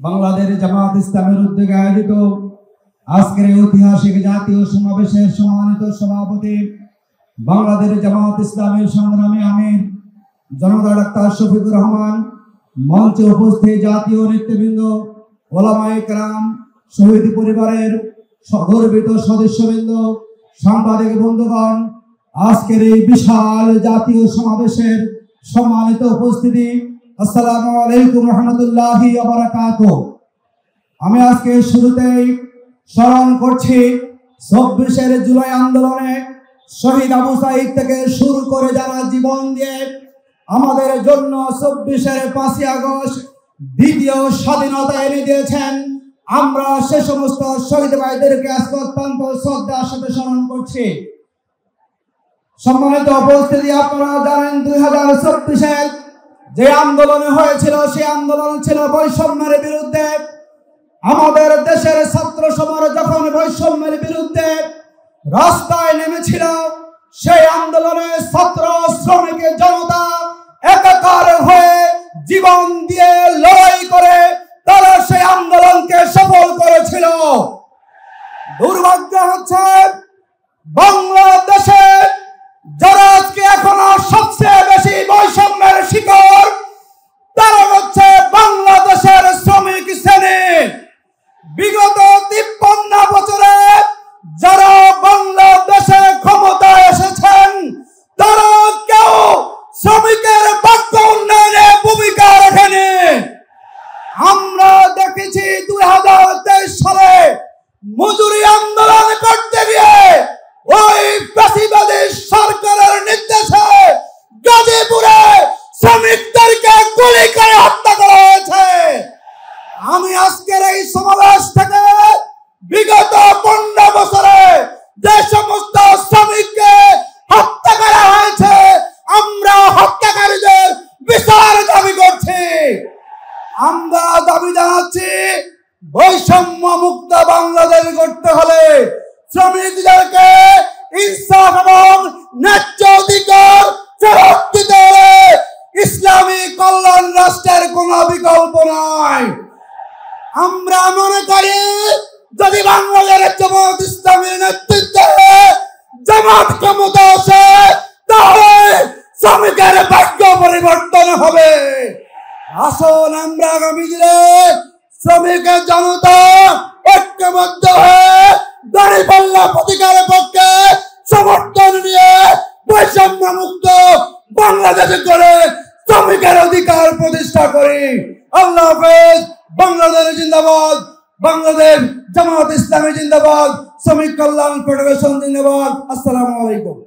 বাংলাদেশ জামাত ইসলামের উদ্যোগে আয়োজিত আজকের ঐতিহাসিক জাতীয় সমাবেশের সম্মানিত সভাপতি বাংলাদেশ জামাত ইসলামের সংগ্রামী আমির জনতা ডাক্তার শফিকুর রহমান, মঞ্চে উপস্থিত জাতীয় নেতৃবৃন্দ, ওলামায়ে কেরাম, শহীদ পরিবারের গর্বিত সদস্যবৃন্দ, সাংবাদিক বন্ধুগণ, আজকের এই বিশাল জাতীয় সমাবেশের সম্মানিত উপস্থিতি, আসসালামু আলাইকুম রহমতুল্লাহি ওয়া বারাকাতুহু। আমি আজকে শুরুতেই স্মরণ করছি ২৪ জুলাই আন্দোলনে শহীদ আবু সাঈদ থেকে শুরু করে যারা জীবন দিয়ে আমাদের জন্য ২৪ আগস্ট দ্বিতীয় স্বাধীনতা এনে দিয়েছেন, আমরা সে সমস্ত শহীদ ভাইদেরকে আজকে অত্যন্ত শ্রদ্ধার সাথে স্মরণ করছি। সম্মানিত উপস্থিতি, আপনারা জানেন ২০২৪ যে আন্দোলন হয়েছিল সেই আন্দোলন ছিল বৈষম্যের বিরুদ্ধে। আমাদের দেশের ছাত্র সমাজ যখন বৈষম্যের বিরুদ্ধে রাস্তায় নেমেছিল, সেই আন্দোলনে ছাত্র শ্রমিক জনতা একাকার হয়ে জীবন দিয়ে লড়াই করে তারা সেই আন্দোলনকে সফল করেছিল। দুর্ভাগ্য হচ্ছে বাংলাদেশে যারা আজকে এখনো সবচেয়ে বেশি বৈষম্যের শিকার, তারা হচ্ছে বাংলাদেশের শ্রমিক শ্রেণী। বিগত ৫৩ বছরে যারা বাংলাদেশে ক্ষমতায় এসেছেন, তারা কেউ শ্রমিকের ভাগ্য উন্নয়নে ভূমিকা রাখেনি। আমরা দেখেছি ২০২৩ সালে মজুরি আন্দোলন করতে গিয়ে ওই ফ্যাসিবাদী সরকারের নির্দেশে গাজীপুরে শ্রমিকদেরকে গুলি করে হত্যা করা হয়েছে। আমি আজকের এই সমাবেশ থেকে বিগত ১৫ বছরে যে সমস্ত শ্রমিককে হত্যা করা হয়েছে, আমরা হত্যাকারীদের বিচার দাবি করছি। আমরা দাবি জানাচ্ছি, বৈষম্য মুক্ত বাংলাদেশ গড়তে হলে শ্রমিকদেরকে ইনসাফ এবং ন্যায্য অধিকার ফেরত দিতে হবে। ইসলামী কল্যাণ রাষ্ট্রের কোনো বিকল্প নাই। আমরা মনে করি, যদি বাংলাদেশের জামাত ইসলামের নেতৃত্বে জামাত ক্ষমতা আসে, তাহলে শ্রমিকের ভাগ্য পরিবর্তন হবে। আসুন আমরা আগামী দিনে শ্রমিকের জনতা ঐক্যবদ্ধ হয়ে দাঁড়িপাল্লা প্রতিকারের পক্ষে সমর্থন নিয়ে বৈষম্য মুক্ত বাংলাদেশ করে শ্রমিকের অধিকার প্রতিষ্ঠা করি। আল্লাহ হাফেজ। বাংলাদেশ জিন্দাবাদ, বাংলাদেশ জামাত ইসলামী জিন্দাবাদ, শ্রমিক কল্যাণ ফেডারেশন জিন্দাবাদ। আসসালামু আলাইকুম।